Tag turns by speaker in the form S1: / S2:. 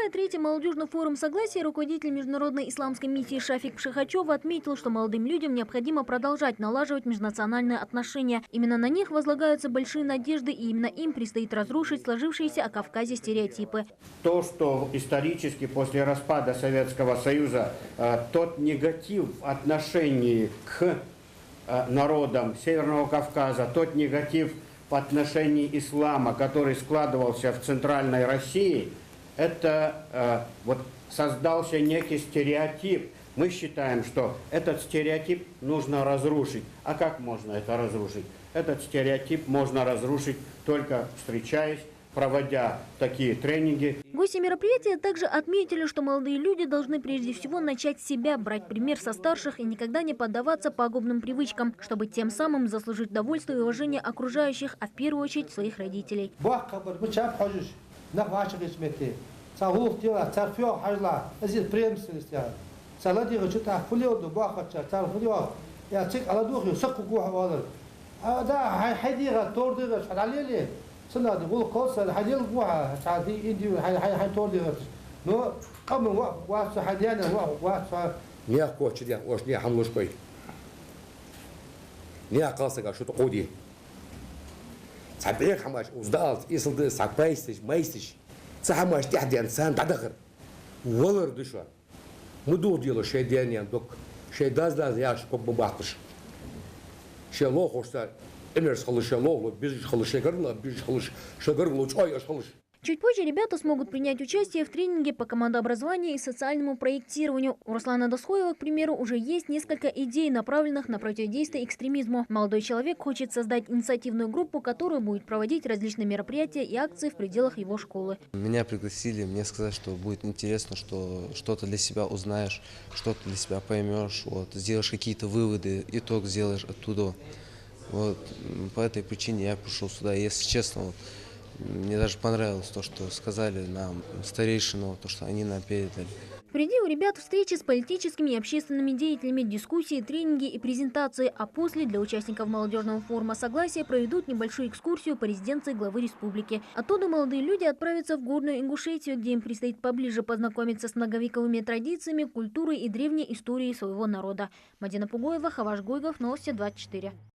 S1: Открывая третий молодежный форум согласия, руководитель международной исламской миссии Шафик Пшихачев отметил, что молодым людям необходимо продолжать налаживать межнациональные отношения. Именно на них возлагаются большие надежды, и именно им предстоит разрушить сложившиеся о Кавказе стереотипы.
S2: То, что исторически после распада Советского Союза тот негатив в отношении к народам Северного Кавказа, тот негатив в отношении ислама, который складывался в Центральной России, это вот создался некий стереотип. Мы считаем, что этот стереотип нужно разрушить. А как можно это разрушить? Этот стереотип можно разрушить только встречаясь, проводя такие тренинги.
S1: Гости мероприятия также отметили, что молодые люди должны прежде всего начать с себя, брать пример со старших и никогда не поддаваться пагубным привычкам, чтобы тем самым заслужить довольство и уважение окружающих, а в первую очередь своих родителей. Чуть позже ребята смогут принять участие в тренинге по командообразованию и социальному проектированию. У Руслана Досхоева, к примеру, уже есть несколько идей, направленных на противодействие экстремизму. Молодой человек хочет создать инициативную группу, которая будет проводить различные мероприятия и акции в пределах его школы.
S3: Меня пригласили, мне сказать, что будет интересно, что что-то для себя узнаешь, что-то для себя поймешь, вот, сделаешь какие-то выводы, итог сделаешь оттуда. Вот, по этой причине я пришел сюда. Если честно, вот, мне даже понравилось то, что сказали нам старейшины, то, что они нам передали.
S1: Впереди у ребят встречи с политическими и общественными деятелями, дискуссии, тренинги и презентации. А после для участников молодежного форума согласия проведут небольшую экскурсию по резиденции главы республики. Оттуда молодые люди отправятся в горную Ингушетию, где им предстоит поближе познакомиться с многовековыми традициями, культурой и древней историей своего народа. Мадина Пугоева, Хаваш Гойгов, Новости 24.